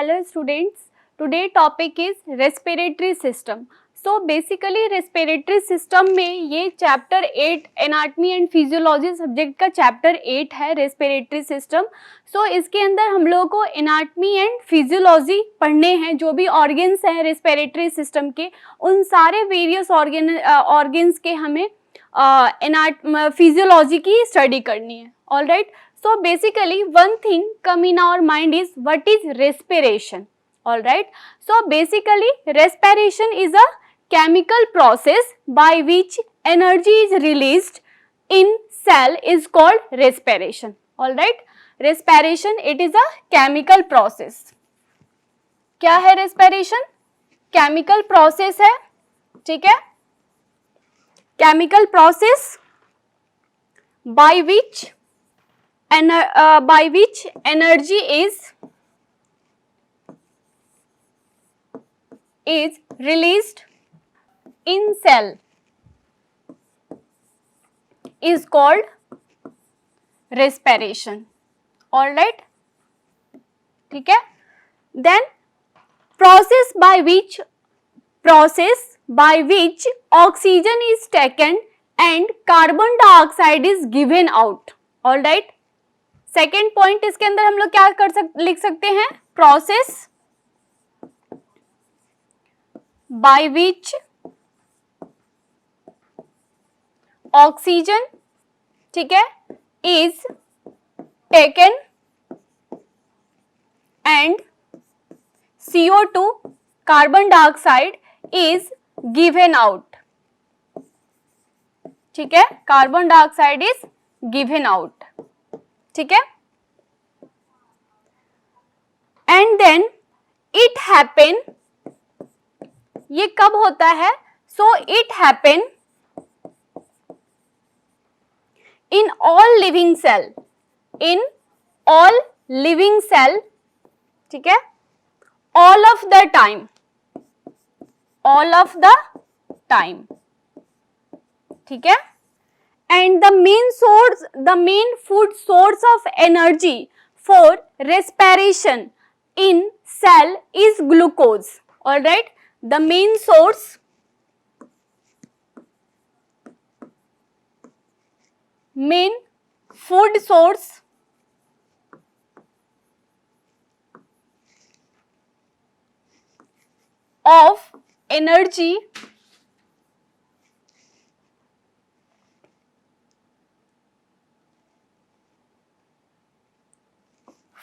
Hello students, today topic is respiratory system. So basically respiratory system में ये chapter 8 anatomy and physiology subject का chapter 8 है respiratory system. सो इसके अंदर हम लोगों को एनाटमी एंड फिजियोलॉजी पढ़ने हैं. जो भी ऑर्गन्स हैं रेस्पिरेटरी सिस्टम के, उन सारे वेरियस ऑर्गन्स के हमें फिजियोलॉजी की स्टडी करनी है. All right. So basically one thing come in our mind is what is respiration. All right. So basically respiration is a chemical process by which energy is released in cell is called respiration. All right. Respiration it is a chemical process. क्या है respiration? Chemical process है. ठीक है. Chemical process by which energy is released in cell is called respiration. All right. ठीक है. Then process by which oxygen is taken and carbon dioxide is given out. All right. Second point इसके अंदर हम लोग क्या लिख सकते हैं? प्रोसेस बाय विच ऑक्सीजन, ठीक है, is taken and CO2 carbon dioxide is given out. ठीक है, carbon dioxide is given out. ठीक है. एंड देन इट हैपन, ये कब होता है? So it happen in all living cell, in all living cell. ठीक है, all of the time, all of the time. ठीक है. And the main food source of energy for respiration in cell is glucose. All right. The main food source of energy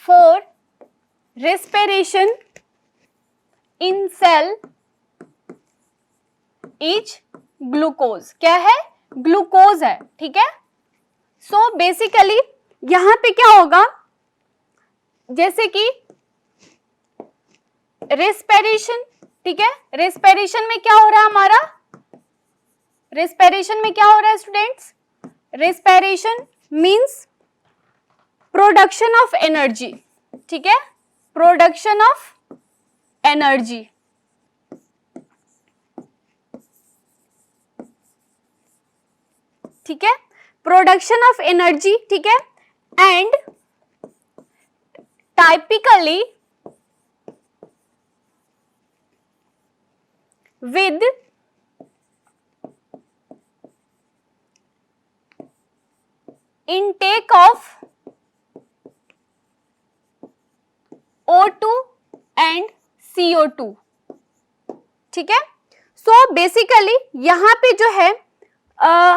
for respiration in cell is glucose. क्या है? Glucose है. ठीक है. So basically यहां पे क्या होगा, जैसे कि रेस्पिरेशन. ठीक है, रेस्पिरेशन में क्या हो रहा है हमारा? रेस्पिरेशन में क्या हो रहा है students? Respiration means production of energy. ठीक है, प्रोडक्शन ऑफ एनर्जी. ठीक है, प्रोडक्शन ऑफ एनर्जी. ठीक है. And typically with intake of O2 and CO2. ठीक है. सो बेसिकली यहाँ पे जो है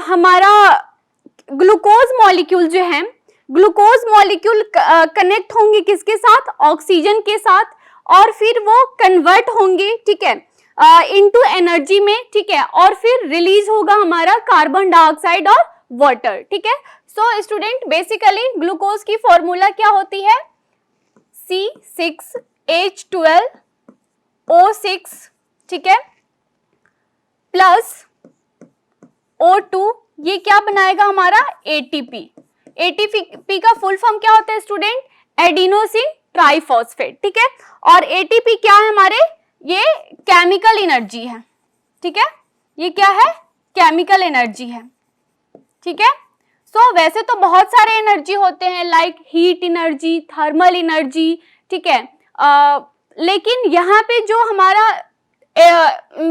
हमारा ग्लूकोज मॉलिक्यूल जो है, ग्लूकोज मॉलिक्यूल कनेक्ट होंगे किसके साथ? ऑक्सीजन के साथ, और फिर वो कन्वर्ट होंगे, ठीक है, इनटू एनर्जी में. ठीक है, और फिर रिलीज होगा हमारा कार्बन डाइऑक्साइड और वाटर. ठीक है. सो स्टूडेंट बेसिकली ग्लूकोज की फॉर्मूला क्या होती है? C6H12O6, ठीक है, प्लस O2, ये क्या बनाएगा हमारा? ATP. ATP का फुल फॉर्म क्या होता है स्टूडेंट? Adenosine triphosphate. ठीक है. और ATP क्या है हमारे? ये केमिकल एनर्जी है. ठीक है, ये क्या है? केमिकल एनर्जी है. ठीक है. सो वैसे तो बहुत सारे एनर्जी होते हैं, like heat energy, thermal energy. ठीक है, लेकिन यहाँ पे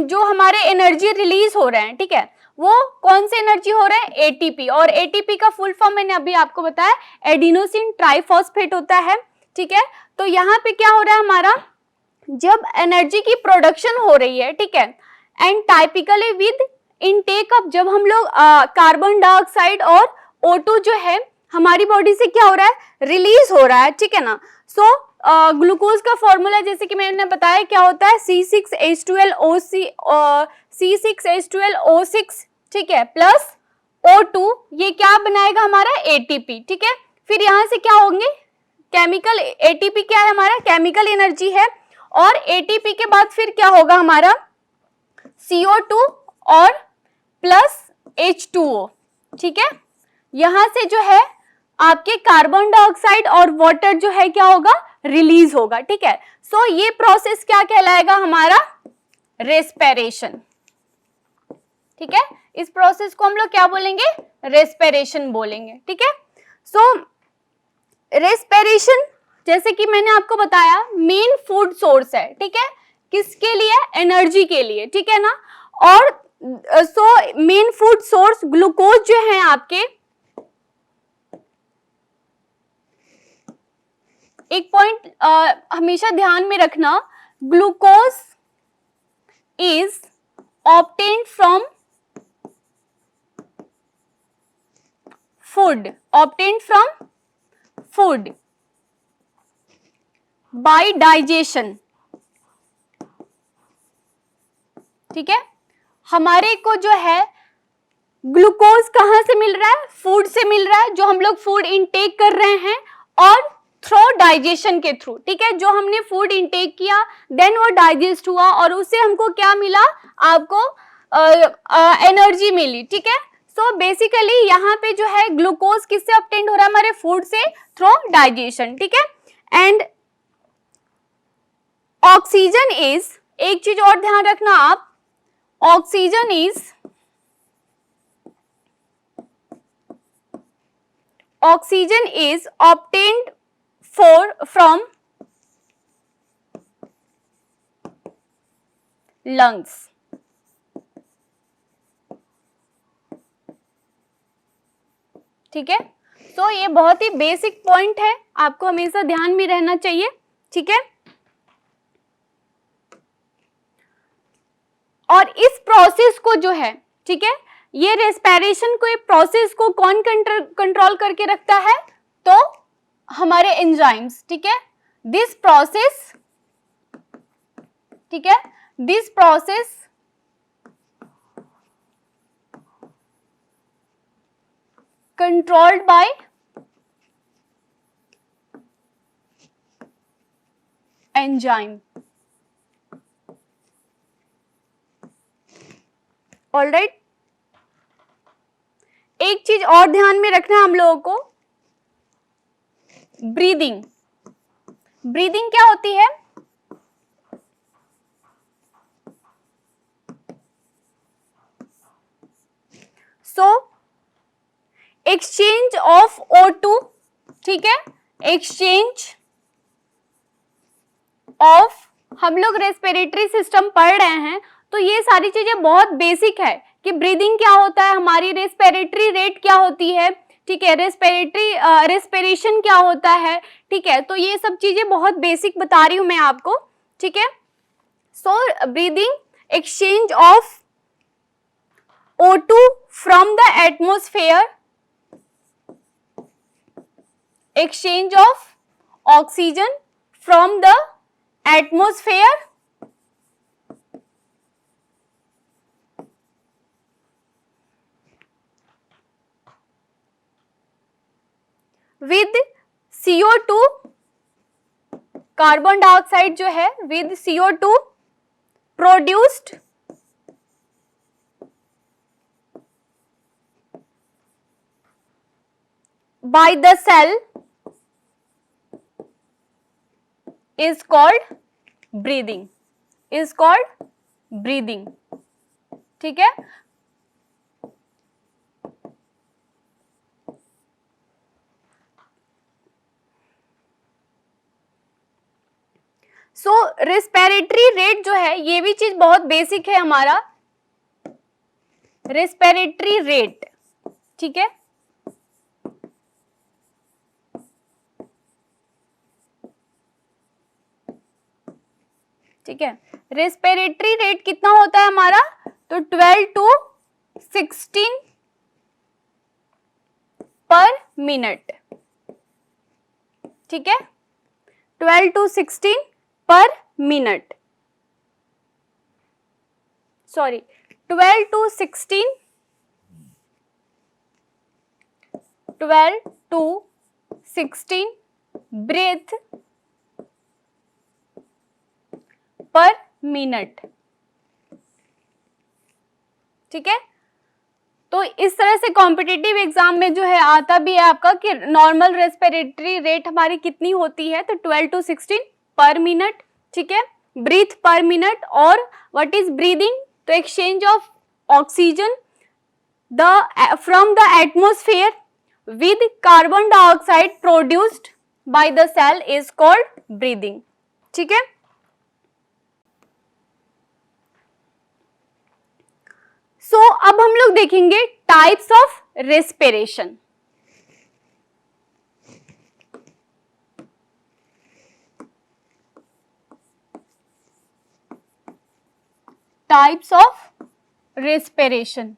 जो हमारे एनर्जी रिलीज हो रहे हैं, ठीक है, वो कौन से एनर्जी हो रहे हैं, एटीपी। और एटीपी का फुल फॉर्म मैंने अभी आपको बताया, एडिनोसिन ट्राइफॉस्फेट होता है, ठीक है। तो यहाँ पे क्या हो रहा है हमारा, जब एनर्जी की प्रोडक्शन हो रही है, ठीक है, and typically with intake of, जब हम लोग कार्बन डाइऑक्साइड और O2 जो है हमारी बॉडी से क्या हो रहा है, रिलीज हो रहा है, ठीक है ना। सो ग्लूकोज का फॉर्मूला जैसे कि मैंने बताया क्या होता है, C6H12O6, ठीक है, प्लस O2, ये क्या बनाएगा हमारा, एटीपी, ठीक है। फिर यहां से क्या होंगे, केमिकल, एटीपी क्या है हमारा, केमिकल एनर्जी है, और एटीपी के बाद फिर क्या होगा हमारा, CO2 और प्लस H2O, ठीक है। यहां से जो है आपके कार्बन डाइऑक्साइड और वाटर जो है क्या होगा, रिलीज होगा, ठीक है। सो ये प्रोसेस क्या कहलाएगा हमारा, रेस्पिरेशन, ठीक है। इस प्रोसेस को हम लोग क्या बोलेंगे, रेस्पिरेशन बोलेंगे, ठीक है। सो रेस्पिरेशन जैसे कि मैंने आपको बताया मेन फूड सोर्स है, ठीक है, किसके लिए, एनर्जी के लिए, ठीक है ना। और so main food source glucose जो है आपके, एक पॉइंट हमेशा ध्यान में रखना, glucose is obtained from food by digestion, ठीक है। हमारे को जो है ग्लूकोज कहां से मिल रहा है, फूड से मिल रहा है, जो हम लोग फूड इनटेक कर रहे हैं, और थ्रू डाइजेशन के थ्रू, ठीक है। जो हमने फूड इनटेक किया देन वो डाइजेस्ट हुआ और उससे हमको क्या मिला, आपको एनर्जी मिली, ठीक है। सो बेसिकली यहाँ पे जो है ग्लूकोज किससे ऑब्टेन्ड हो रहा है, हमारे फूड से थ्रू डाइजेशन, ठीक है। एंड ऑक्सीजन इज, एक चीज और ध्यान रखना आप, oxygen is obtained from lungs, ठीक है। तो ये बहुत ही बेसिक पॉइंट है, आपको हमेशा ध्यान में रहना चाहिए, ठीक है। और इस प्रोसेस को जो है, ठीक है, ये रेस्पिरेशन को, ये प्रोसेस को कौन कंट्रोल करके रखता है, तो हमारे एंजाइम्स, ठीक है। दिस प्रोसेस, ठीक है, this process controlled by enzyme, alright. एक चीज और ध्यान में रखना है हम लोगों को, ब्रीदिंग, ब्रीदिंग क्या होती है, सो एक्सचेंज ऑफ O2, ठीक है, एक्सचेंज ऑफ, हम लोग रेस्पिरेटरी सिस्टम पढ़ रहे हैं तो ये सारी चीजें बहुत बेसिक है कि ब्रीदिंग क्या होता है, हमारी रेस्पिरेटरी रेट क्या होती है, ठीक है, रेस्पिरेशन क्या होता है, ठीक है। तो ये सब चीजें बहुत बेसिक बता रही हूं मैं आपको, ठीक है। So breathing, exchange of O2 from the atmosphere, exchange of oxygen from the atmosphere with CO2, carbon dioxide जो है with CO2 produced by the cell is called breathing, is called breathing, ठीक है। सो रेस्पिरेटरी रेट जो है, ये भी चीज बहुत बेसिक है हमारा, रेस्पिरेटरी रेट, ठीक है। ठीक है, रेस्पिरेटरी रेट कितना होता है हमारा, तो 12 to 16 पर मिनट, ठीक है, 12 to 16 per minute, sorry 12 to 16 breath per minute, ठीक है। तो इस तरह से कॉम्पिटिटिव एग्जाम में जो है आता भी है आपका कि नॉर्मल रेस्पिरेटरी रेट हमारी कितनी होती है, तो 12 to 16 पर मिनट, ठीक है, ब्रीथ पर मिनट। और व्हाट इज ब्रीदिंग, तो exchange of oxygen from the atmosphere with carbon dioxide produced by the cell is called breathing, ठीक है। सो अब हम लोग देखेंगे types of respiration. Types of respiration,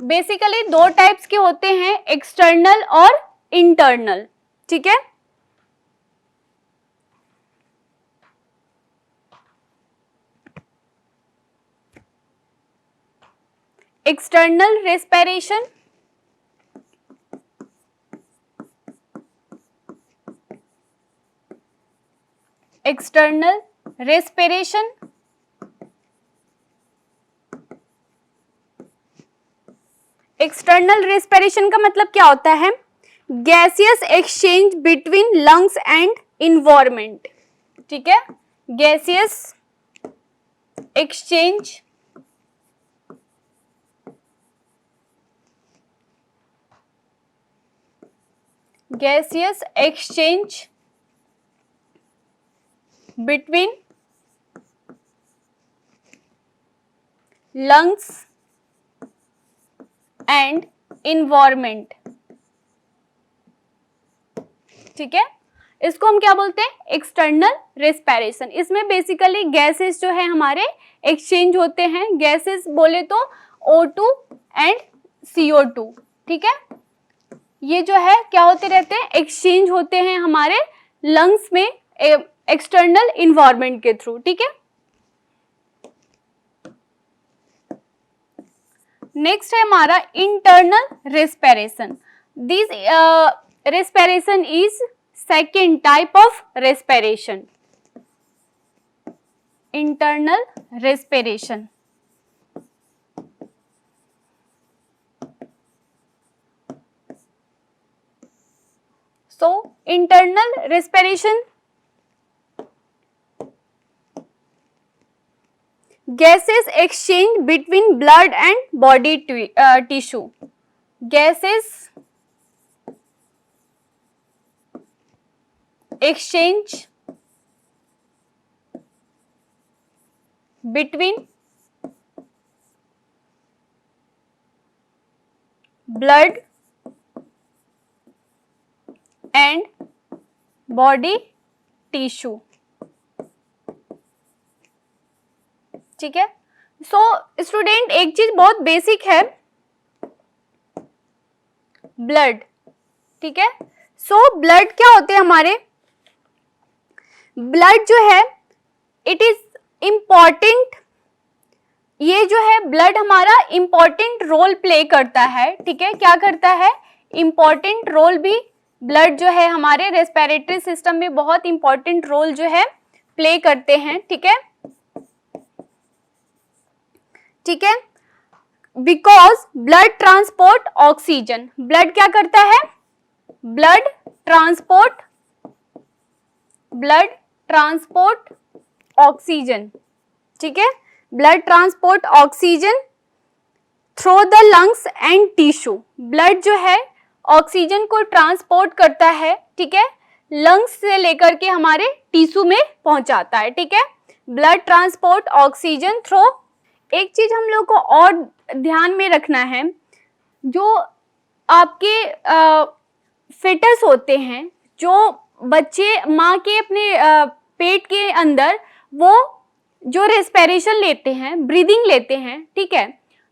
basically दो टाइप्स के होते हैं, एक्सटर्नल और इंटरनल, ठीक है। External respiration, external respiration, external respiration का मतलब क्या होता है, gaseous exchange between lungs and environment, ठीक है, gaseous exchange between lungs and environment, ठीक है। इसको हम क्या बोलते हैं, एक्सटर्नल रेस्पिरेशन। इसमें बेसिकली गैसेस जो है हमारे एक्सचेंज होते हैं, गैसेस बोले तो O2 एंड CO2, ठीक है। ये जो है क्या होते रहते हैं, एक्सचेंज होते हैं हमारे लंग्स में एक्सटर्नल इन्वायरमेंट के थ्रू, ठीक है। नेक्स्ट है हमारा internal respiration. This respiration is second type of respiration, internal respiration. So internal respiration, gases exchange between blood and body tissue, gases exchange between blood and body tissue, ठीक है। So student एक चीज बहुत basic है, blood, ठीक है। So blood क्या होते हैं हमारे, ब्लड जो है इट इज इंपॉर्टेंट, ये जो है ब्लड हमारा इंपॉर्टेंट रोल प्ले करता है, ठीक है। क्या करता है, इंपॉर्टेंट रोल भी ब्लड जो है हमारे रेस्पिरेटरी सिस्टम में बहुत इंपॉर्टेंट रोल जो है प्ले करते हैं, ठीक है, ठीक है। Because blood transport oxygen, blood क्या करता है, ब्लड ट्रांसपोर्ट ऑक्सीजन, ठीक है, blood transport oxygen through the lungs and tissue. Blood जो है ऑक्सीजन को ट्रांसपोर्ट करता है, ठीक है, लंग्स से लेकर के हमारे टिश्यू में पहुंचाता है, ठीक है। Blood transport oxygen through. एक चीज हम लोग को और ध्यान में रखना है, जो आपके फिटस होते हैं, जो बच्चे माँ के अपने पेट के अंदर वो जो रेस्पिरेशन लेते हैं, ब्रीदिंग लेते हैं, ठीक है,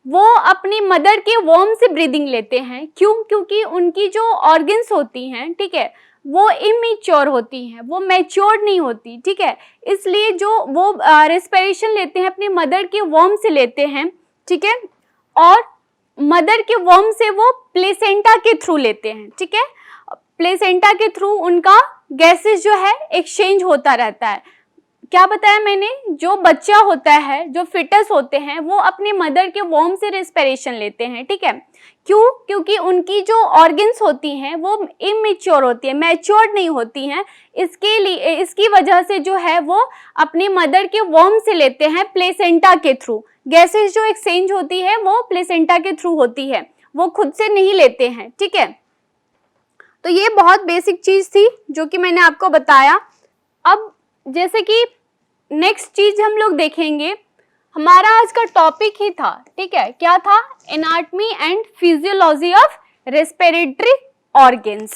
वो अपनी मदर के वॉर्म से ब्रीदिंग लेते हैं। क्यों? क्योंकि उनकी जो ऑर्गन्स होती हैं, ठीक है, वो इमेच्योर होती हैं, वो मैच्योर्ड नहीं होती, ठीक है। इसलिए जो वो रेस्पिरेशन लेते हैं अपनी मदर के वॉर्म से लेते हैं, ठीक है, और मदर के वॉर्म से वो प्लेसेंटा के थ्रू लेते हैं, ठीक है। प्लेसेंटा के थ्रू उनका गैसेस जो है एक्सचेंज होता रहता है। क्या बताया मैंने? जो बच्चा होता है, जो फिटस होते हैं, वो अपने मदर के वॉर्म से रेस्पिरेशन लेते हैं, ठीक है। क्यों? क्योंकि उनकी जो ऑर्गन्स होती हैं वो इमेच्योर होती है, मैच्योर्ड नहीं होती हैं। इसके लिए, इसकी वजह से जो है वो अपनी मदर के वॉर्म से लेते हैं प्लेसेंटा के थ्रू। गैसेस जो एक्सचेंज होती है वो प्लेसेंटा के थ्रू होती है, वो खुद से नहीं लेते हैं, ठीक है। तो ये बहुत बेसिक चीज थी जो कि मैंने आपको बताया। अब जैसे कि नेक्स्ट चीज हम लोग देखेंगे, हमारा आज का टॉपिक ही था, ठीक है, क्या था? Anatomy and physiology of respiratory organs.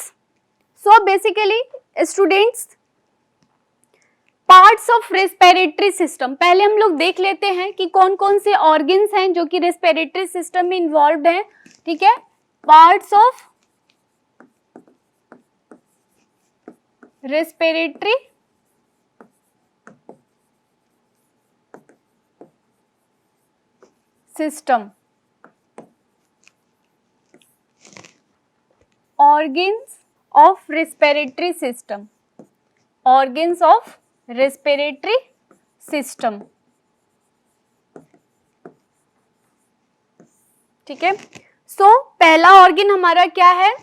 So basically students, parts of respiratory system पहले हम लोग देख लेते हैं कि कौन कौन से ऑर्गन्स हैं जो कि रेस्पिरेटरी सिस्टम में इन्वॉल्व्ड हैं, ठीक है। Parts of respiratory system, organs of respiratory system, organs of respiratory system, ठीक है। सो पहला ऑर्गन हमारा क्या है?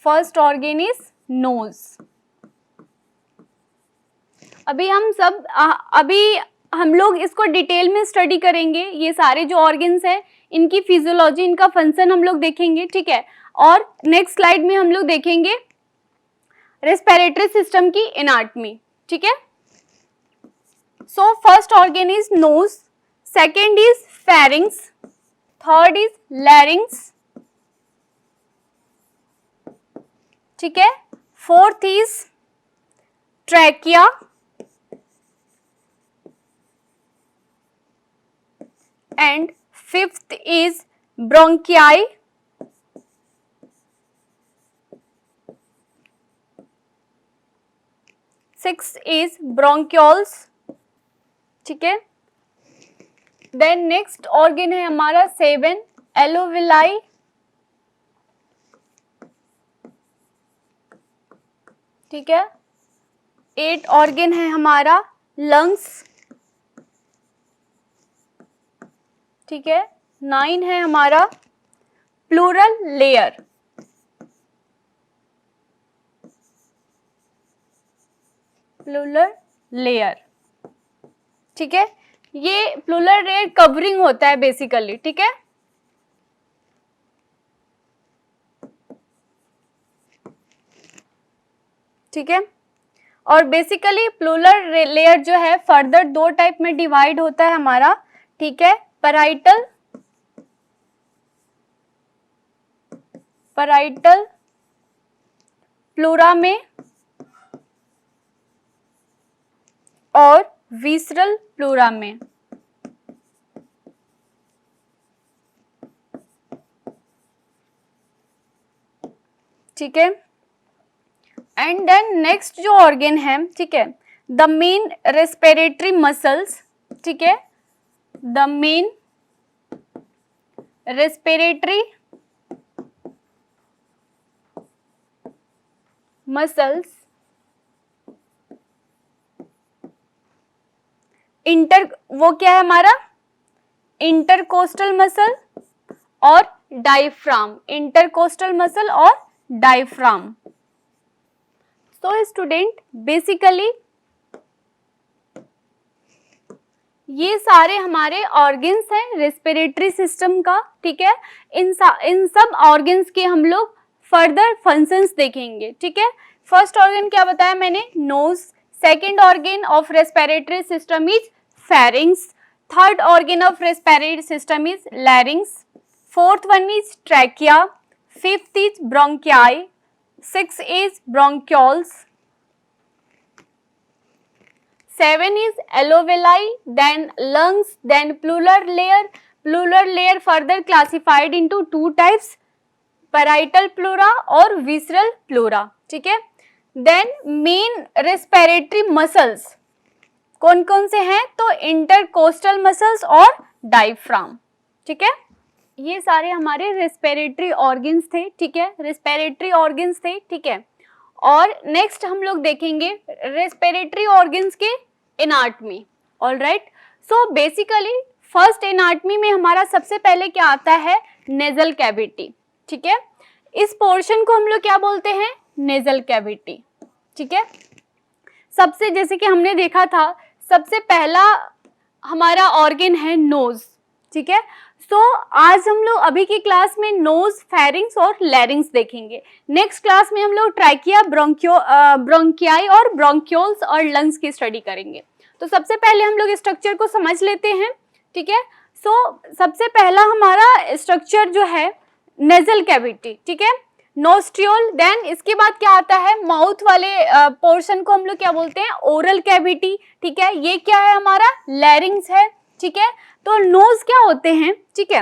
First organ is nose. अभी हम लोग इसको डिटेल में स्टडी करेंगे। ये सारे जो ऑर्गन्स हैं, इनकी फिजियोलॉजी, इनका फंक्शन हम लोग देखेंगे, ठीक है। और नेक्स्ट स्लाइड में हम लोग देखेंगे रेस्पिरेटरी सिस्टम की एनाटॉमी, ठीक है। So first organ is nose, second is pharynx, third is larynx, ठीक है, fourth is trachea, and fifth is bronchi, sixth is bronchioles, ठीक है। देन नेक्स्ट ऑर्गन है हमारा 7 एलोविलाई, ठीक है। 8 ऑर्गन है हमारा लंग्स, ठीक है। 9 है हमारा प्लूरल लेयर, प्लूरल लेयर, ठीक है। ये प्लूरल लेयर कवरिंग होता है बेसिकली, ठीक है। ठीक है, और बेसिकली प्लूरल लेयर जो है फर्दर 2 टाइप में डिवाइड होता है हमारा, ठीक है। पैराइटल प्लूरा में और विसरल प्लूरा में, ठीक है। एंड देन नेक्स्ट जो ऑर्गन है, ठीक है, द मेन रेस्पिरेटरी मसल्स, ठीक है, द मेन रेस्पिरेटरी मसल्स, वो क्या है हमारा? इंटरकोस्टल मसल और डायफ्राम, इंटरकोस्टल मसल और डायफ्राम। तो स्टूडेंट बेसिकली ये सारे हमारे ऑर्गन्स हैं रेस्पिरेटरी सिस्टम का, ठीक है। इन सब ऑर्गन्स के हम लोग फर्दर फंक्शंस देखेंगे, ठीक है। फर्स्ट ऑर्गन क्या बताया मैंने, nose. Second organ of respiratory system is pharynx. Third organ of respiratory system is larynx. Fourth one is trachea. Fifth is bronchi. Six is bronchioles. 7 is alveoli, then lungs, then pleural layer. Pleural layer further classified into two types, parietal pleura और visceral pleura, ठीक है। Then main respiratory muscles कौन कौन से हैं, तो intercostal muscles और diaphragm, ठीक है। ये सारे हमारे रेस्पिरेटरी ऑर्गन्स थे, ठीक है, रेस्पिरेटरी ऑर्गन्स थे, ठीक है। और नेक्स्ट हम लोग देखेंगे रेस्पिरेटरी ऑर्गन्स के anatomy, alright. So basically first anatomy में हमारा सबसे पहले क्या आता है, नेजल कैविटी, ठीक है। इस पोर्शन को हम लोग क्या बोलते हैं, नेजल कैविटी, ठीक है। सबसे जैसे कि हमने देखा था सबसे पहला हमारा ऑर्गन है नोज, ठीक है। सो आज हम लोग अभी की क्लास में नोज, फेरिंग्स और लैरिंग्स देखेंगे। नेक्स्ट क्लास में हम लोग ट्रैकिया, ब्रोंकियाई और ब्रोंक्योल्स और लंग्स की स्टडी करेंगे। तो सबसे पहले हम लोग स्ट्रक्चर को समझ लेते हैं, ठीक है। सो सबसे पहला हमारा स्ट्रक्चर जो है नेजल कैविटी, ठीक है, नोस्ट्रियोल। देन इसके बाद क्या आता है, माउथ वाले पोर्शन को हम लोग क्या बोलते हैं, ओरल कैविटी, ठीक है। ये क्या है हमारा, लैरिंग्स है, ठीक है। तो नोज क्या होते हैं, ठीक है।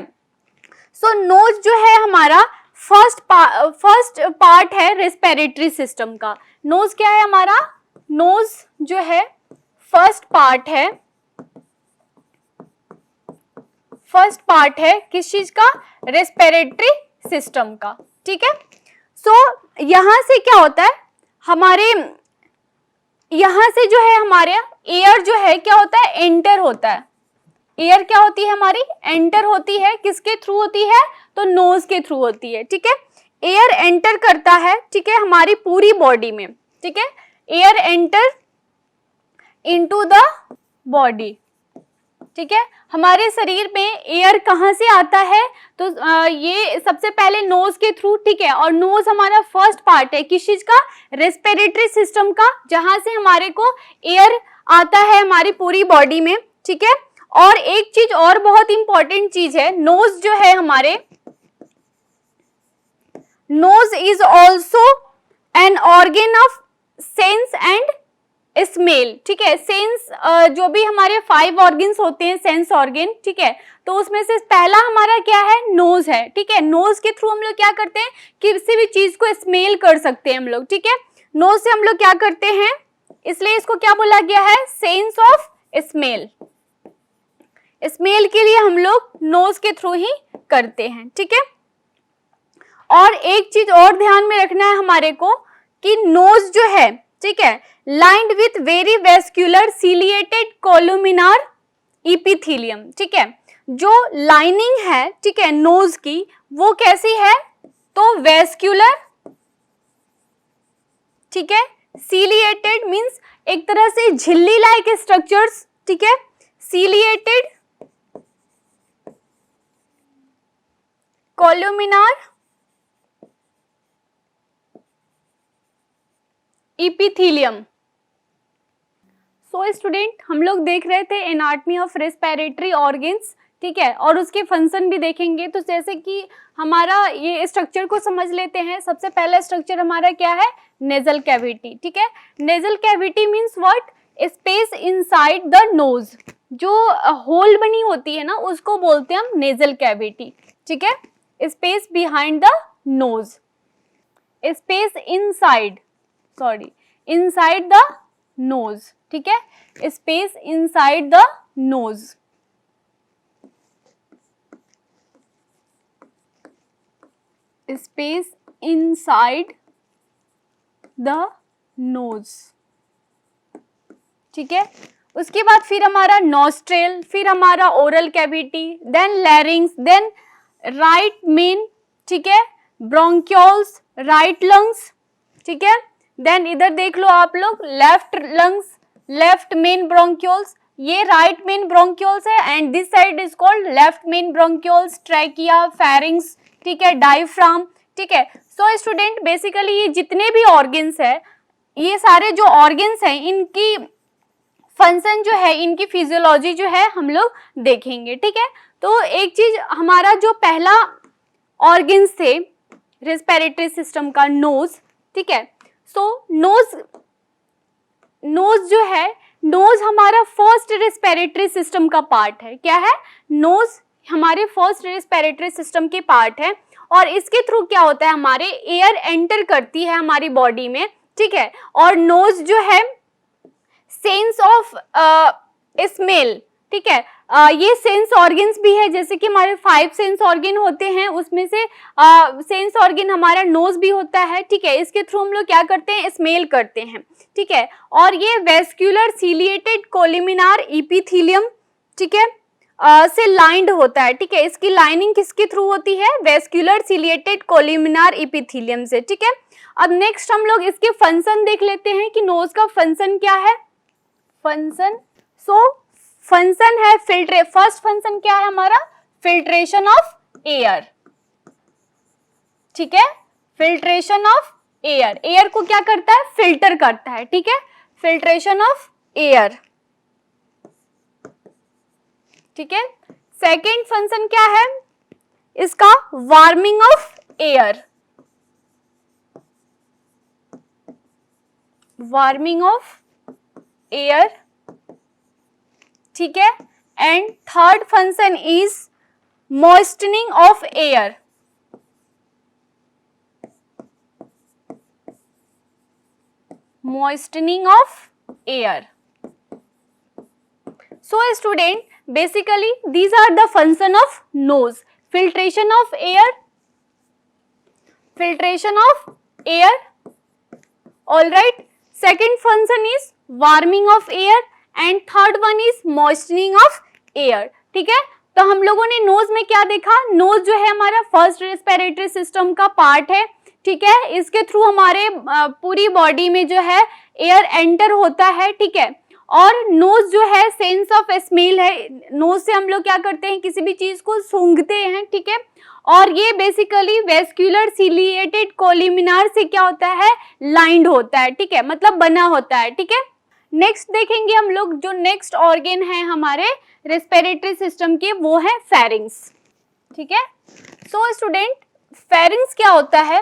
सो नोज जो है हमारा फर्स्ट पार्ट है रेस्पिरेटरी सिस्टम का। नोज क्या है हमारा, नोज जो है फर्स्ट पार्ट है किस चीज का, रेस्पिरेटरी सिस्टम का, ठीक है। सो यहां से क्या होता है, हमारे यहां से जो है हमारे एयर जो है क्या होता है, एंटर होता है। एयर क्या होती है हमारी, एंटर होती है, किसके थ्रू होती है, तो नोज के थ्रू होती है, ठीक है। एयर एंटर करता है, ठीक है, हमारी पूरी बॉडी में, ठीक है। Air enter into the body, ठीक है। हमारे शरीर में एयर कहाँ से आता है, तो ये सबसे पहले नोज के थ्रू, ठीक है। और नोज हमारा फर्स्ट पार्ट है किस चीज का, रेस्पिरेटरी सिस्टम का, जहां से हमारे को एयर आता है हमारी पूरी बॉडी में, ठीक है। और एक चीज और बहुत इंपॉर्टेंट चीज है, नोज जो है हमारे, nose is also an organ of sense and smell, ठीक है। सेंस जो भी हमारे 5 ऑर्गन्स होते हैं, सेंस ऑर्गन, ठीक है। तो उसमें से पहला हमारा क्या है, नोज है, ठीक है। नोज के थ्रू हम लोग क्या करते हैं, किसी भी चीज को स्मेल कर सकते हैं हम लोग, ठीक है। नोज से हम लोग क्या करते हैं, इसलिए इसको क्या बोला गया है, सेंस ऑफ स्मेल। स्मेल के लिए हम लोग नोज के थ्रू ही करते हैं, ठीक है। और एक चीज और ध्यान में रखना है हमारे को कि नोज जो है, ठीक है, lined with very vascular ciliated columnar epithelium, ठीक है। जो लाइनिंग है, ठीक है, नोज की, वो कैसी है, तो वेस्क्यूलर, ठीक है। सीलिएटेड मींस एक तरह से झिल्ली लाइक स्ट्रक्चर्स, ठीक है। Ciliated columnar epithelium. So student, हम लोग देख रहे थे एनाटॉमी ऑफ रेस्पिरेटरी ऑर्गन्स, ठीक है, और उसके फंक्शन भी देखेंगे। तो जैसे कि हमारा ये स्ट्रक्चर को समझ लेते हैं। सबसे पहला स्ट्रक्चर हमारा क्या है, नेजल कैविटी, ठीक है। Nasal cavity means what, space inside the knows. जो होल बनी होती है ना, उसको बोलते हैं हम नेजल कैविटी, ठीक है। Space behind the nose, space inside, sorry, inside the nose, ठीक है, space inside the nose. Space inside the nose, ठीक है। उसके बाद फिर हमारा नॉस्ट्रेल, फिर हमारा oral cavity, then larynx, then right main, ठीक है, ब्रोंक्योल्स, राइट लंग्स, ठीक है। देन इधर देख लो आप लोग, left lungs, left main bronchioles, ये राइट मेन ब्रोंक्यूल्स है and this side is called left main bronchioles, trachea, pharynx, ठीक है, डायफ्राम, ठीक है। सो स्टूडेंट बेसिकली ये जितने भी ऑर्गन्स है, ये सारे जो ऑर्गन्स हैं इनकी फंक्शन जो है, इनकी फिजियोलॉजी जो है हम लोग देखेंगे, ठीक है। तो एक चीज, हमारा जो पहला ऑर्गन्स थे रेस्पिरेटरी सिस्टम का, नोज, ठीक है। सो नोज जो है, नोज हमारा फर्स्ट रेस्पिरेटरी सिस्टम का पार्ट है। क्या है? नोज हमारे फर्स्ट रेस्पिरेटरी सिस्टम के पार्ट है और इसके थ्रू क्या होता है, हमारे एयर एंटर करती है हमारी बॉडी में, ठीक है। और नोज जो है सेंस ऑफ स्मेल, ठीक है, ये सेंस ऑर्गन्स भी है, जैसे कि हमारे 5 सेंस ऑर्गन होते हैं, उसमें से सेंस ऑर्गन हमारा नोज भी होता है, ठीक है। इसके थ्रू हम लोग क्या करते हैं, स्मेल करते हैं, ठीक है। और ये वेस्क्यूलर सीलिएटेड कोलिमिनार इपिथेलियम, ठीक है, से लाइंड होता है, ठीक है। इसकी लाइनिंग किसके थ्रू होती है, वेस्क्यूलर सीलिएटेड कोलिमिनार इपिथेलियम से, ठीक है। अब नेक्स्ट हम लोग इसके फंक्शन देख लेते हैं कि नोज का फंक्शन क्या है। फंक्शन, फंक्शन है फर्स्ट फंक्शन क्या है हमारा, फिल्ट्रेशन ऑफ एयर, ठीक है। फिल्ट्रेशन ऑफ एयर, एयर को क्या करता है, फिल्टर करता है, ठीक है, फिल्ट्रेशन ऑफ एयर, ठीक है। सेकेंड फंक्शन क्या है इसका, warming of air, warming of air, ठीक है। And third function is moistening of air, moistening of air. So student, basically these are the function of nose, filtration of air, filtration of air, all right. Second function is warming of air and third one is moistening of air, ठीक है। तो हम लोगों ने knows में क्या देखा, knows जो है हमारा फर्स्ट रेस्पिरेटरी सिस्टम का पार्ट है, ठीक है। इसके थ्रू हमारे पूरी बॉडी में जो है एयर एंटर होता है, ठीक है। और नोज जो है सेंस ऑफ स्मेल है, नोज से हम लोग क्या करते हैं, किसी भी चीज को सूंघते हैं, ठीक है। और ये बेसिकली वेस्क्यूलर सीलिएटेड कोलिमिनार से क्या होता है, लाइंड होता है, ठीक है, मतलब बना होता है, ठीक है। नेक्स्ट देखेंगे हम लोग, जो नेक्स्ट ऑर्गन है हमारे रेस्पिरेटरी सिस्टम के, वो है फेरिंग्स, ठीक है। सो स्टूडेंट, फेरिंग्स क्या होता है,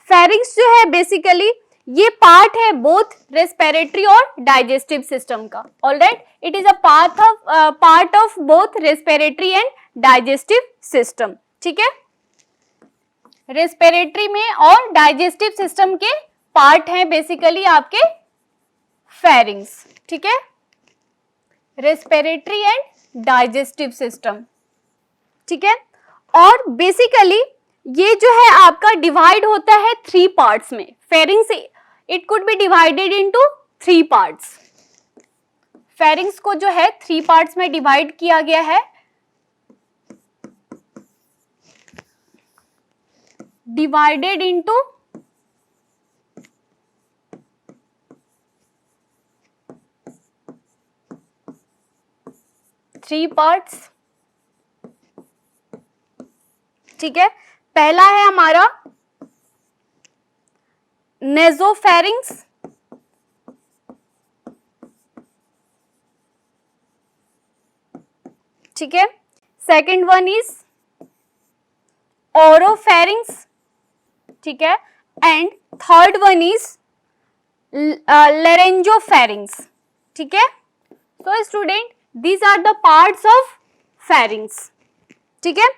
फेरिंग्स जो है बेसिकली ये पार्ट है बोथ रेस्पिरेटरी और डाइजेस्टिव सिस्टम का, alright. It is a part of both respiratory and digestive system, ठीक है। रेस्पिरेटरी में और डाइजेस्टिव सिस्टम के पार्ट हैं बेसिकली आपके फेरिंग्स, ठीक है, रेस्पिरेटरी एंड डाइजेस्टिव सिस्टम, ठीक है। और बेसिकली ये जो है आपका डिवाइड होता है 3 पार्ट्स में, pharynx it could be divided into 3 parts. Pharynx को जो है 3 पार्ट्स में डिवाइड किया गया है, डिवाइडेड इनटू थ्री पार्ट्स, ठीक है। पहला है हमारा नेजोफेरिंग्स, ठीक है। सेकेंड वन इज ओरोफेरिंग्स, ठीक है। And third one is laryngopharynx, ठीक है। So student, these are the parts of pharynx, ठीक है।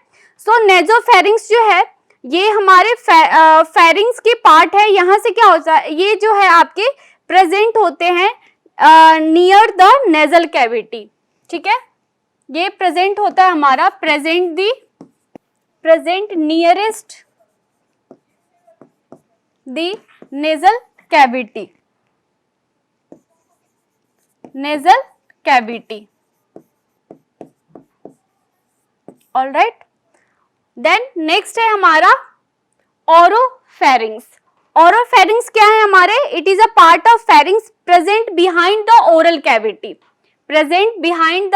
सो नेजोफेरिंग्स जो है ये हमारे फेरिंग्स के पार्ट है। यहाँ से क्या होता है, ये जो है आपके प्रेजेंट होते हैं नियर द नेजल कैविटी, ठीक है। ये प्रेजेंट होता है हमारा present nearest the nasal cavity, nasal cavity, alright. Then next है हमारा ओरोफेरिंग्स। ओरोफेरिंग्स क्या है हमारे, it is a part of pharynx present behind the oral cavity, present behind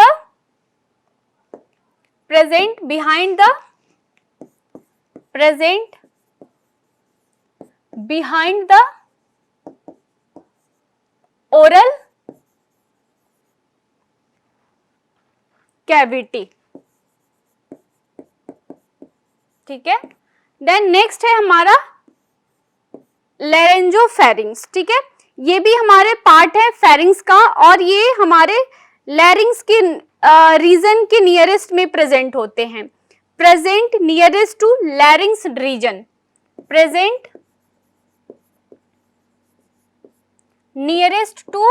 the oral cavity, ठीक है। देन नेक्स्ट है हमारा लैरिंजोफेरिंग्स, ठीक है। ये भी हमारे पार्ट है फेरिंग्स का, और ये हमारे लैरिंग्स के रीजन के नियरेस्ट में प्रेजेंट होते हैं। Present nearest to larynx region, present nearest to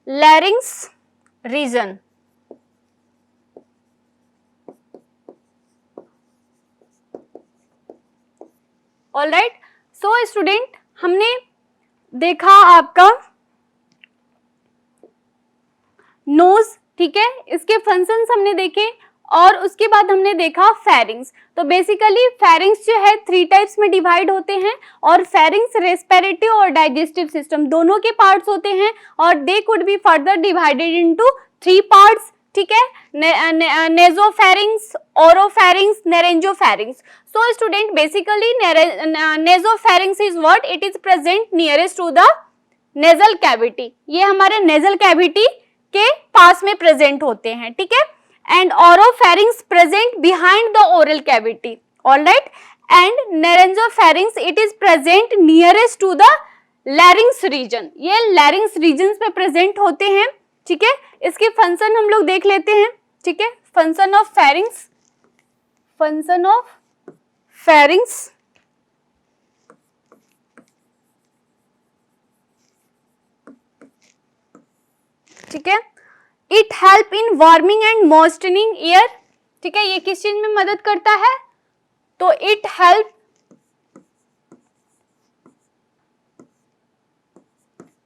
larynx region. Alright, so student, हमने देखा आपका नोज, ठीक है, इसके फंक्शंस हमने देखे, और उसके बाद हमने देखा फेरिंग्स। तो बेसिकली फेरिंग्स जो है 3 टाइप्स में डिवाइड होते हैं, और फेरिंग्स रेस्पिरेटरी और डाइजेस्टिव सिस्टम दोनों के पार्ट्स होते हैं, और they could be further divided into 3 parts, ठीक है, nasopharynx, oropharynx, laryngopharynx. So student, basically nasopharynx is what, it is present nearest to the nasal cavity, ये हमारे नेजल कैविटी के पास में प्रेजेंट होते हैं, ठीक है। And oropharynx present behind the oral cavity, alright, and laryngopharynx it is present nearest to the larynx region, ये larynx reason पे प्रेजेंट होते हैं, ठीक है। इसके फंक्शन हम लोग देख लेते हैं, ठीक है। Function of pharynx, function of pharynx, ठीक है। It help in warming and moistening air, ठीक है, ये किस चीज में मदद करता है, तो it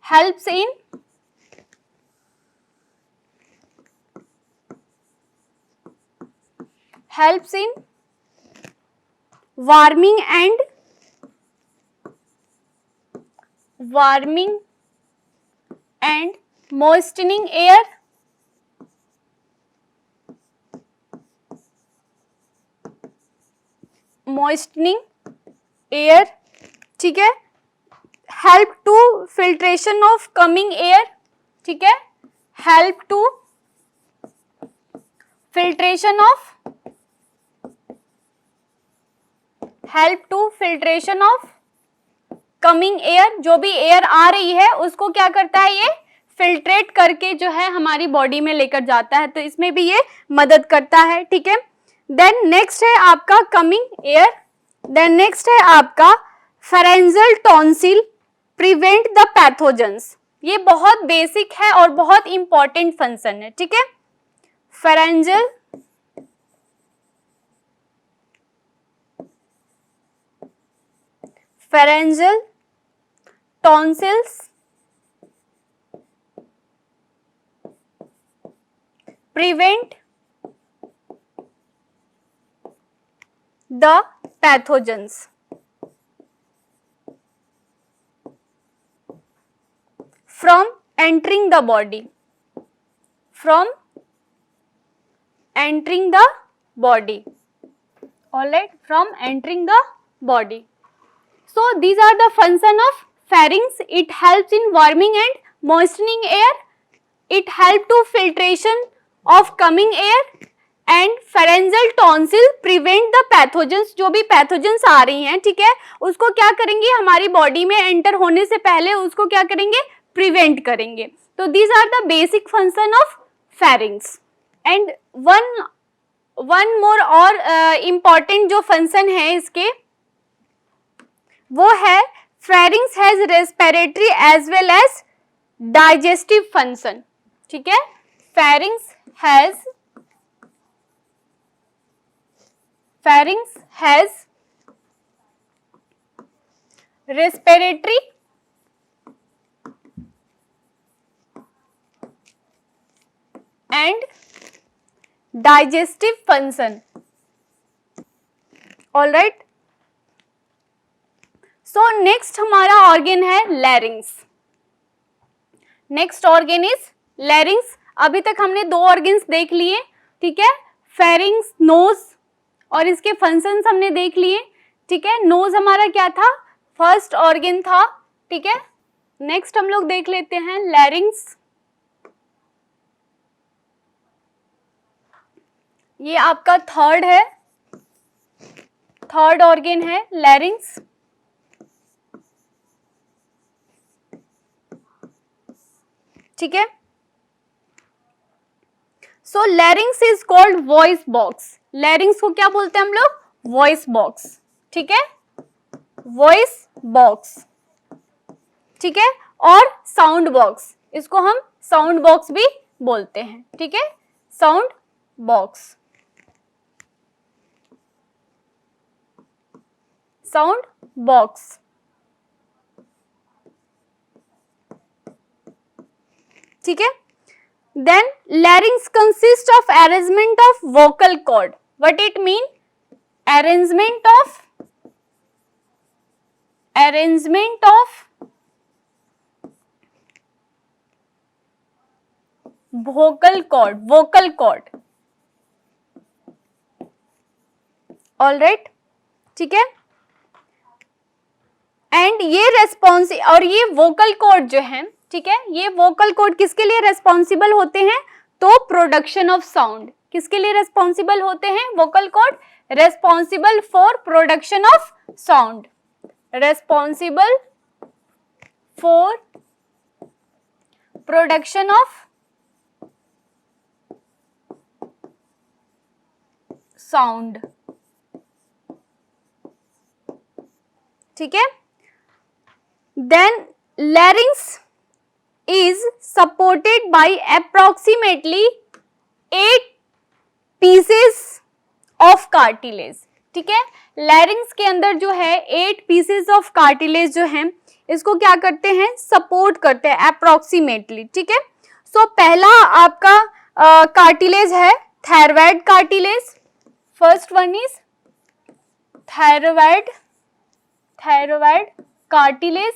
helps in warming and moistening air, ठीक है। Help to filtration of coming air, ठीक है, help to filtration of coming air, जो भी एयर आ रही है उसको क्या करता है, ये फिल्ट्रेट करके जो है हमारी बॉडी में लेकर जाता है, तो इसमें भी ये मदद करता है, ठीक है। देन नेक्स्ट है आपका कमिंग एयर, देन नेक्स्ट है आपका pharyngeal tonsil prevent the pathogens, ये बहुत बेसिक है और बहुत इंपॉर्टेंट फंक्शन है, ठीक है। Pharyngeal tonsils prevent the pathogens from entering the body, all right, from entering the body. So these are the function of pharynx. It helps in warming and moistening air, it help to filtration of coming air, and pharyngeal tonsil prevent the pathogens, जो भी pathogens आ रही हैं, ठीक है, उसको क्या करेंगे, हमारी बॉडी में एंटर होने से पहले उसको क्या करेंगे, प्रिवेंट करेंगे। तो these are the basic function of pharynx. And one more और इम्पॉर्टेंट जो फंक्शन है इसके, वो है pharynx has respiratory as well as digestive function, ठीक है। Pharynx has respiratory and digestive function, all right. So next हमारा ऑर्गन है larynx. Next organ is larynx, अभी तक हमने 2 ऑर्गन्स देख लिए, ठीक है, फेरिंग्स, नोज, और इसके फंक्शंस हमने देख लिए, ठीक है। नोज हमारा क्या था, फर्स्ट ऑर्गन था, ठीक है। नेक्स्ट हम लोग देख लेते हैं लैरिंग्स। ये आपका थर्ड है, थर्ड ऑर्गन है लैरिंग्स, ठीक है। So larynx is called voice box. Larynx को क्या बोलते हैं हम लोग, वॉइस बॉक्स, ठीक है, वॉइस बॉक्स, ठीक है। और साउंड बॉक्स, इसको हम साउंड बॉक्स भी बोलते हैं, ठीक है, साउंड बॉक्स, साउंड बॉक्स, ठीक है। Then larynx consists of arrangement of vocal cord. What it mean? Arrangement of vocal cord, vocal cord. All right, ठीक है। एंड ये रेस्पॉन्स, और ये वोकल कॉर्ड जो है, ठीक है, ये वोकल कॉर्ड किसके लिए रेस्पॉन्सिबल होते हैं, तो प्रोडक्शन ऑफ साउंड। किसके लिए रेस्पॉन्सिबल होते हैं vocal cord, responsible for production of sound, responsible for production of sound, ठीक है। Then larynx is supported by approximately 8 pieces of cartilage, ठीक है। larynx के अंदर जो है 8 pieces of cartilage जो है, इसको क्या करते हैं, सपोर्ट करते हैं अप्रोक्सीमेटली, ठीक है। सो पहला आपका कार्टिलेज है thyroid cartilage, first one is thyroid cartilage,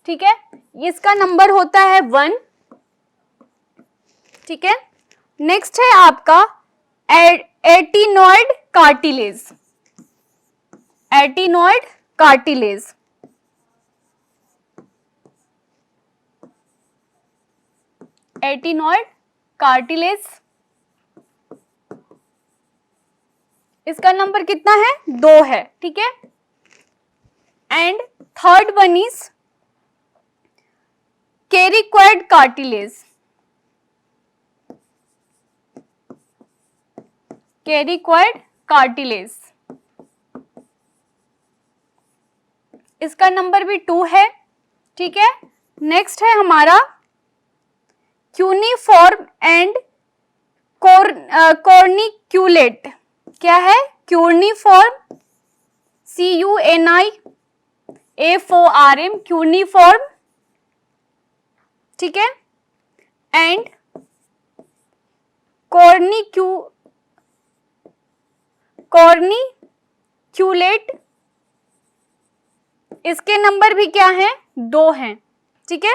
ठीक है, इसका नंबर होता है 1, ठीक है। नेक्स्ट है आपका arytenoid cartilage, arytenoid cartilage, arytenoid cartilage, इसका नंबर कितना है, 2 है, ठीक है। And third one is cricoid cartilage, cricoid cartilage, इसका नंबर भी 2 है, ठीक है। नेक्स्ट है हमारा क्यूनिफॉर्म एंड कॉर्निक्यूलेट, क्या है, क्यूनिफॉर्म, CUNIFORM, क्यूनिफॉर्म, ठीक है। एंड कॉर्निक्यूलेट, इसके नंबर भी क्या है, 2 हैं, ठीक है।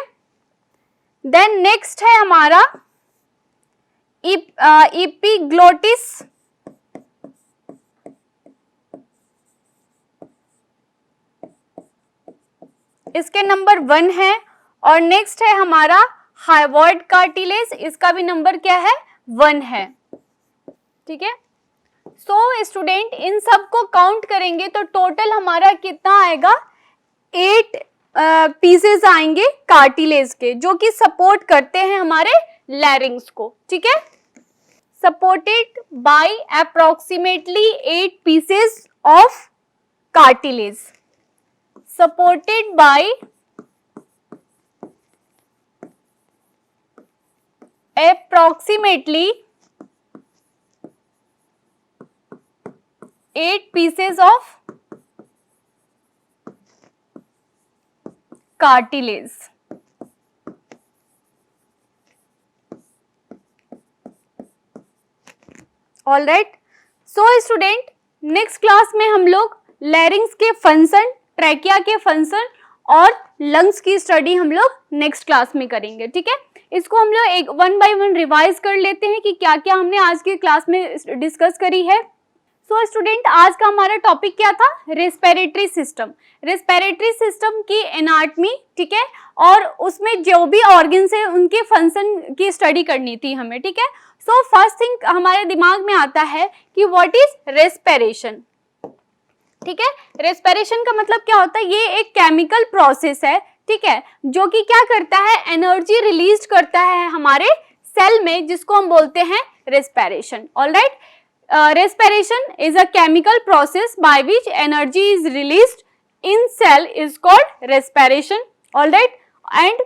देन नेक्स्ट है हमारा इपिग्लोटिस, इसके नंबर 1 है। और नेक्स्ट है हमारा हाइवॉइड कार्टिलेज, इसका भी नंबर क्या है, 1 है, ठीक है। सो स्टूडेंट इन सब को काउंट करेंगे तो टोटल हमारा कितना आएगा, 8 पीसेस आएंगे कार्टिलेज के, जो कि सपोर्ट करते हैं हमारे लैरिंग्स को, ठीक है। Supported by approximately 8 pieces of cartilage, supported by approximately 8 pieces of cartilage. All right. So student next class में हम लोग लैरिंग्स के फंक्शन, ट्रैकिया के फंक्शन और लंग्स की स्टडी हम लोग नेक्स्ट क्लास में करेंगे, ठीक है। इसको हम लोग एक 1 बाय 1 रिवाइज कर लेते हैं कि क्या क्या हमने आज की क्लास में डिस्कस करी है। सो स्टूडेंट, आज का हमारा टॉपिक क्या था? Respiratory system. रेस्पिरेटरी सिस्टम की एनाटमी, ठीक है, और उसमें जो भी ऑर्गन्स है उनके फंक्शन की स्टडी करनी थी हमें, ठीक है। सो फर्स्ट थिंग हमारे दिमाग में आता है कि व्हाट इज रेस्पिरेशन, ठीक है। रेस्पिरेशन का मतलब क्या होता है? ये एक केमिकल प्रोसेस है, ठीक है, जो कि क्या करता है? एनर्जी रिलीज करता है हमारे सेल में, जिसको हम बोलते हैं respiration. Alright, respiration is a chemical process by which energy is released in cell is called respiration. All right, and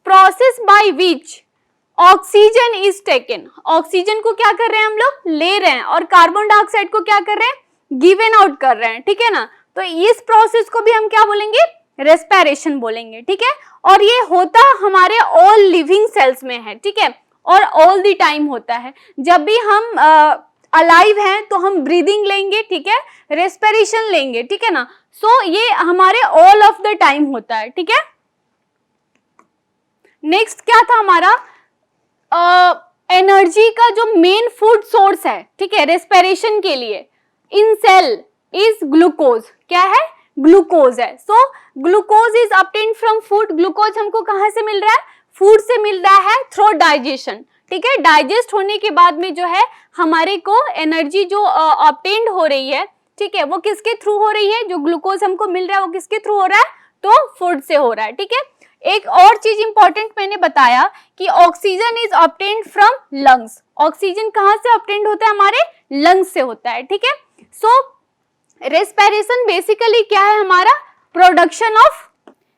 process by which oxygen is taken. Oxygen को क्या कर रहे हैं हम लोग? ले रहे हैं, और कार्बन डाइऑक्साइड को क्या कर रहे हैं? गिवन आउट कर रहे हैं, ठीक है ना। तो इस प्रोसेस को भी हम क्या बोलेंगे? रेस्पिरेशन बोलेंगे, ठीक है। और ये होता हमारे ऑल लिविंग सेल्स में है, ठीक है, और ऑल द टाइम होता है। जब भी हम अलाइव हैं तो हम ब्रीदिंग लेंगे, ठीक है, रेस्पिरेशन लेंगे, ठीक है ना। सो ये हमारे ऑल ऑफ द टाइम होता है, ठीक है। नेक्स्ट क्या था हमारा? एनर्जी का जो मेन फूड सोर्स है, ठीक है, रेस्पिरेशन के लिए इन सेल इज ग्लूकोज। क्या है? ग्लूकोज है। So glucose is obtained from food. Glucose हमको कहां से मिल रहा है? फूड से मिल रहा है थ्रू डाइजेशन, ठीक है। डाइजेस्ट होने के बाद में जो है हमारे को एनर्जी जो ऑब्टेन्ड हो रही है, ठीक है, वो किसके थ्रू हो रही है? जो ग्लूकोज हमको मिल रहा है वो किसके थ्रू हो रहा है? तो फूड से हो रहा है, ठीक है। एक और चीज इंपॉर्टेंट मैंने बताया कि oxygen is obtained from lungs. Oxygen कहां से ऑब्टेन्ड होता है? हमारे लंग्स से होता है, ठीक है। सो रेस्पिरेशन बेसिकली क्या है हमारा? प्रोडक्शन ऑफ,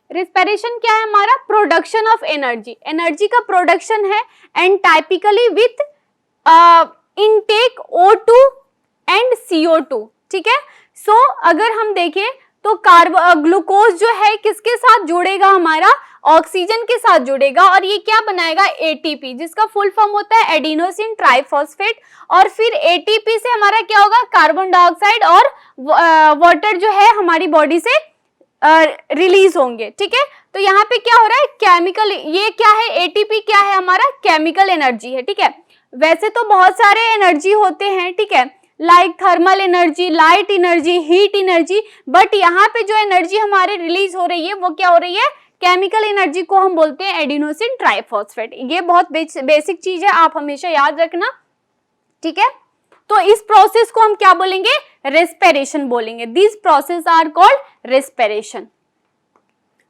रेस्पिरेशन क्या है हमारा? Production of energy. एनर्जी का प्रोडक्शन है, and typically with intake O2 and CO2, ठीक है। सो अगर हम देखें तो ग्लूकोज जो है किसके साथ जुड़ेगा? हमारा ऑक्सीजन के साथ जुड़ेगा, और ये क्या बनाएगा? ATP, जिसका फुल फॉर्म होता है एडिनोसिन ट्राइफॉस्फेट। और फिर ATP से हमारा क्या होगा? कार्बन डाइऑक्साइड और वाटर जो है हमारी बॉडी से रिलीज होंगे, ठीक है। तो यहाँ पे क्या हो रहा है? केमिकल, ये क्या है? ATP क्या है? हमारा केमिकल एनर्जी है, ठीक है। वैसे तो बहुत सारे एनर्जी होते हैं, ठीक है, like thermal energy, light energy, heat energy, but यहाँ पे जो एनर्जी हमारे रिलीज हो रही है वो क्या हो रही है? केमिकल एनर्जी को हम बोलते हैं एडिनोसिन ट्राइफॉस्फेट। ये बहुत बेसिक चीज है, आप हमेशा याद रखना, ठीक है। तो इस प्रोसेस को हम क्या बोलेंगे? रेस्पिरेशन बोलेंगे। This process are called respiration.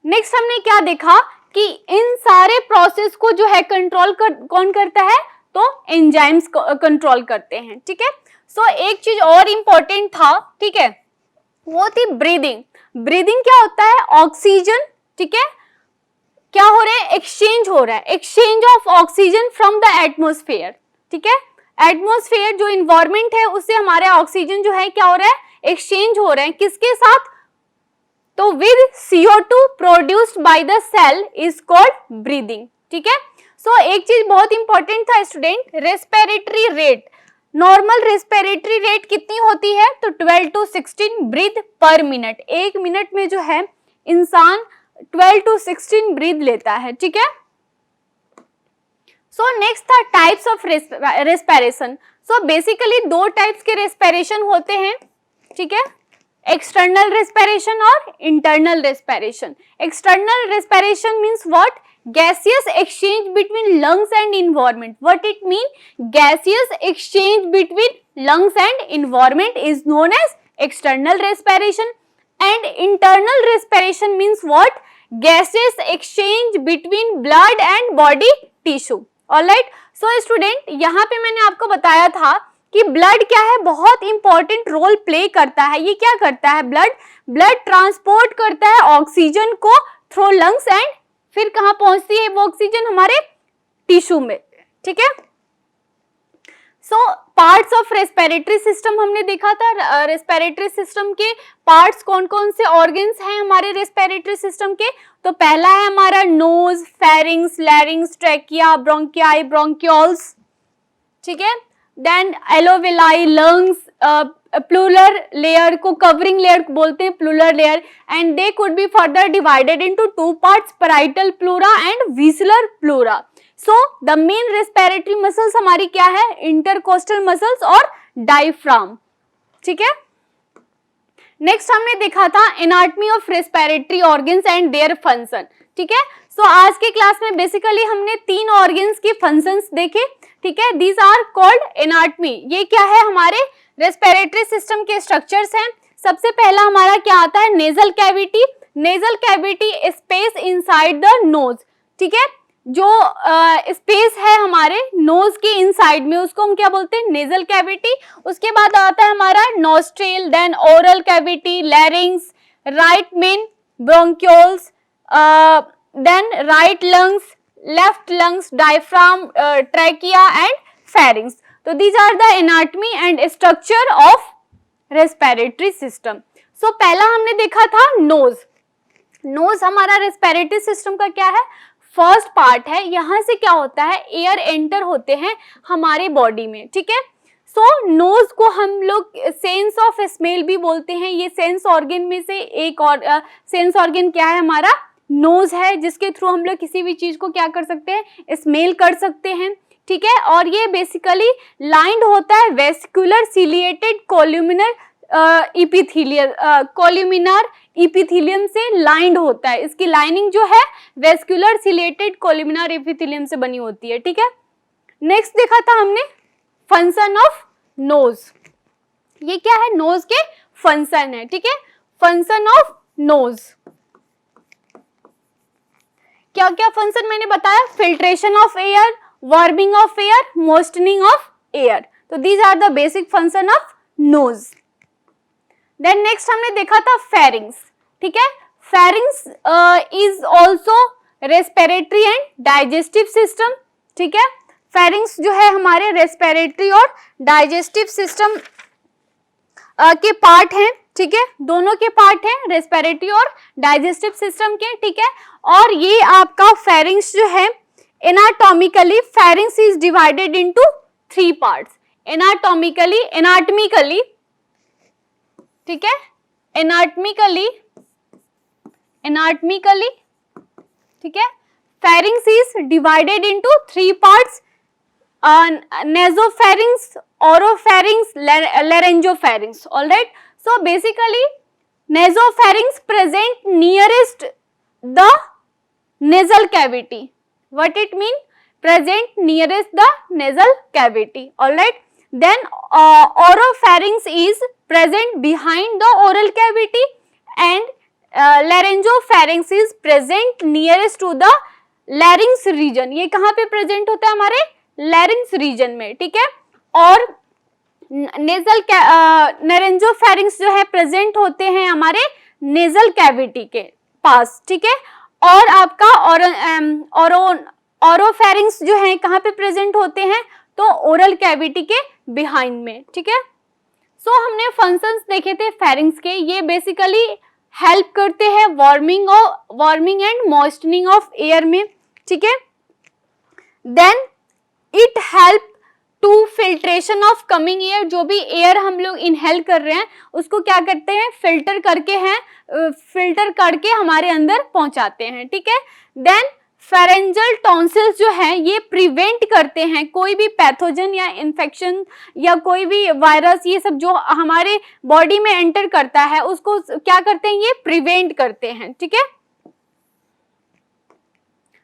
Next हमने क्या देखा कि इन सारे प्रोसेस को जो है कंट्रोल कौन करता है? तो एंजाइम्स कंट्रोल करते हैं, ठीक है। सो एक चीज और इंपॉर्टेंट था, ठीक है, वो थी ब्रीदिंग। ब्रीदिंग क्या होता है? ऑक्सीजन, ठीक है, क्या हो रहा है? एक्सचेंज हो रहा है, exchange of oxygen from the atmosphere, ठीक है। एटमोस्फेयर जो इन्वायरमेंट है उससे हमारे ऑक्सीजन जो है क्या हो रहा है? एक्सचेंज हो रहे हैं, किसके साथ? तो with CO2 produced by the cell is called breathing, ठीक है। सो एक चीज बहुत इंपॉर्टेंट था student, respiratory rate. Normal respiratory rate कितनी होती है? तो 12 to 16 ब्रीथ पर मिनट। एक मिनट में जो है इंसान 12 to 16 ब्रीथ लेता है, ठीक है। सो नेक्स्ट था types of respiration. So basically दो टाइप्स के रेस्पिरेशन होते हैं, ठीक है, एक्सटर्नल रेस्पिरेशन और internal respiration. External respiration means what? gaseous exchange between lungs and environment. What it mean? Gaseous exchange between lungs and environment is known as external respiration, and internal respiration means what? Gaseous exchange between blood and body tissue. Alright, so student, यहाँ पे मैंने आपको बताया था कि blood क्या है? बहुत इंपॉर्टेंट रोल प्ले करता है। ये क्या करता है? ब्लड ट्रांसपोर्ट करता है ऑक्सीजन को थ्रू लंग्स, एंड फिर कहाँ पहुंचती है वो ऑक्सीजन? हमारे टिश्यू में, ठीक है। सो पार्ट्स ऑफ रेस्पिरेटरी सिस्टम हमने देखा था। रेस्पिरेटरी सिस्टम के पार्ट्स कौन कौन से ऑर्गन्स हैं हमारे रेस्पिरेटरी सिस्टम के? तो पहला है हमारा nose, pharynx, larynx, trachea, bronchi, bronchioles, ठीक है। Then alveoli, lungs, pleural layer को कवरिंग लेयर बोलते हैं, pleural layer, and they could be further divided into two parts, parietal pleura and visceral pleura. So the main respiratory muscles हमारी क्या है, intercostal muscles और diaphragm, ठीक है। Next हमने देखा था anatomy of respiratory organs and their function, ठीक है। सो आज के क्लास में बेसिकली हमने 3 ऑर्गन्स की फंक्शंस देखे, ठीक है। These are called anatomy. ये क्या है, हमारे रेस्पिरेटरी सिस्टम के स्ट्रक्चर्स हैं। सबसे पहला हमारा क्या आता है, nasal cavity. Nasal cavity space inside the nose, ठीक है। जो स्पेस है हमारे नोज के इनसाइड में, उसको हम क्या बोलते हैं, नेजल कैविटी। उसके बाद आता है हमारा nostril, then oral cavity, larynx, right main bronchioles, then right lungs, left lungs, diaphragm, trachea and pharynx. तो these are the anatomy and structure of respiratory system. So पहला हमने देखा था नोज। नोज हमारा रेस्पिरेटरी सिस्टम का क्या है, first part है। यहाँ से क्या होता है, एयर एंटर होते हैं हमारे बॉडी में, ठीक है। सो नोज को हम लोग सेंस ऑफ स्मेल भी बोलते हैं। ये सेंस ऑर्गन में से एक और सेंस ऑर्गन क्या है, हमारा नोज है, जिसके थ्रू हम लोग किसी भी चीज को क्या कर सकते हैं, स्मेल कर सकते हैं, ठीक है। और ये बेसिकली लाइंड होता है वेस्कुलर सिलिएटेड कोल्यूमिनर कोल्यूमिनर इपिथेलियम से लाइंड होता है। इसकी लाइनिंग जो है वेस्कुलर सिलेटेड कोल्यूमिनर इपिथेलियम से बनी होती है, ठीक है। नेक्स्ट देखा था हमने फंक्शन ऑफ नोज। ये क्या है, नोज के फंक्शन है, ठीक है। फंक्शन ऑफ नोज, क्या क्या फंक्शन मैंने बताया, filtration of air, warming of air, moistening of air. तो these are the basic function of nose. Then next हमने देखा था फेरिंग्स, ठीक है। Pharynx is also respiratory and digestive system, ठीक है। फेरिंग्स जो है हमारे रेस्पिरेटरी और डाइजेस्टिव सिस्टम के पार्ट हैं, ठीक है। दोनों के पार्ट हैं, रेस्पिरेटरी और डाइजेस्टिव सिस्टम के, ठीक है। और ये आपका फेरिंग्स जो है anatomically, pharynx is divided into 3 parts. Anatomically, ठीक है, एनाटॉमिकली, ठीक है। Pharynx is divided into 3 parts, nasopharynx, oropharynx, laryngopharynx, alright. So basically nasopharynx present nearest the nasal cavity. What it mean? Present nearest the nasal cavity. All right. Then oropharynx is present behind the oral cavity and laryngopharynx is present nearest to the larynx region. ये कहाँ पे present होता है, हमारे larynx region में, ठीक है। और nasal laryngopharynx जो है present होते हैं हमारे nasal cavity के पास, ठीक है। और आपका ओरोफेरिंग्स जो है कहाँ पे प्रेजेंट होते हैं, तो ओरल कैविटी के बिहाइंड में, ठीक है। सो हमने फंक्शंस देखे थे फेरिंग्स के। ये बेसिकली हेल्प करते हैं warming and moistening of air में, ठीक है। Then it help to filtration of coming air. जो भी एयर हम लोग इनहेल कर रहे हैं उसको क्या करते हैं, फिल्टर करके हमारे अंदर पहुंचाते हैं, ठीक है। देन फेरेंजल टॉन्सिल्स जो है ये प्रिवेंट करते हैं कोई भी पैथोजन या इन्फेक्शन या कोई भी वायरस, ये सब जो हमारे बॉडी में एंटर करता है उसको क्या करते हैं, ये प्रिवेंट करते हैं, ठीक है।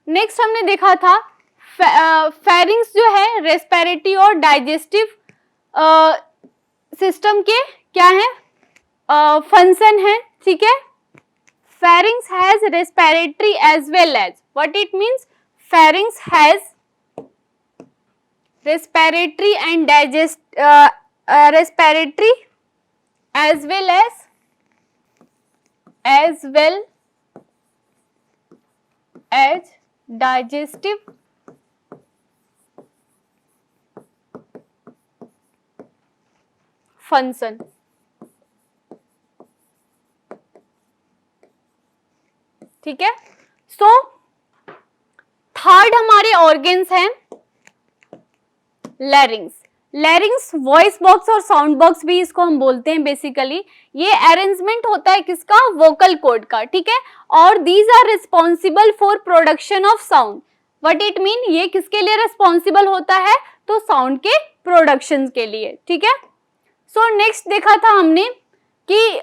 नेक्स्ट हमने देखा था फेरिंग्स जो है रेस्पिरेटरी और डाइजेस्टिव सिस्टम के क्या है, फंक्शन है, ठीक है। Pharynx has respiratory as well as, what it means, pharynx has respiratory and respiratory as well as digestive function, ठीक है। सो थर्ड हमारे ऑर्गन्स हैं लैरिंग्स। लैरिंग्स वॉइस बॉक्स और साउंड बॉक्स भी इसको हम बोलते हैं बेसिकली। ये अरेंजमेंट होता है किसका, वोकल कॉर्ड का, ठीक है। और these are responsible for production of sound. What it mean, ये किसके लिए रिस्पॉन्सिबल होता है, तो साउंड के प्रोडक्शन के लिए, ठीक है। सो नेक्स्ट देखा था हमने कि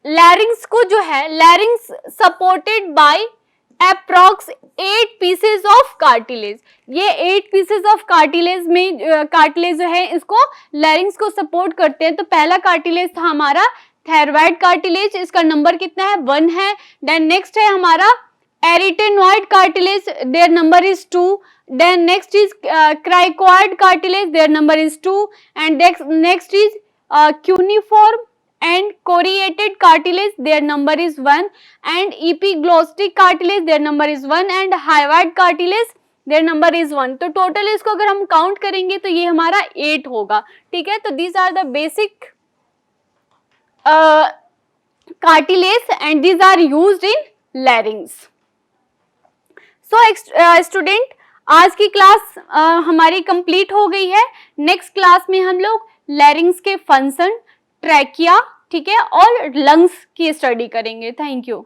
लैरिंग्स को जो है, लैरिंग्स supported by approx 8 pieces of cartilage. ये 8 पीसेज ऑफ कार्टिलेज में कार्टिलेज जो है इसको लैरिंग्स को सपोर्ट करते हैं। तो पहला कार्टिलेज था हमारा थायरॉइड कार्टिलेज, इसका नंबर कितना है, 1 है। देन नेक्स्ट है हमारा arytenoid cartilage, their number is 2। Then next is cricoid cartilage, their number is 2। And next is cuneiform and coriated cartilage, their number is 1, and epiglottic cartilage, their number is 1, and hyoid cartilage, their number is 1। तो total इसको अगर हम count करेंगे तो ये हमारा 8 होगा, ठीक है। तो these are the basic cartilage and these are used in larynx। So student, आज की क्लास हमारी कंप्लीट हो गई है। नेक्स्ट क्लास में हम लोग लैरिंग्स के फंक्शन, ट्रैकिया, ठीक है, और लंग्स की स्टडी करेंगे। Thank you.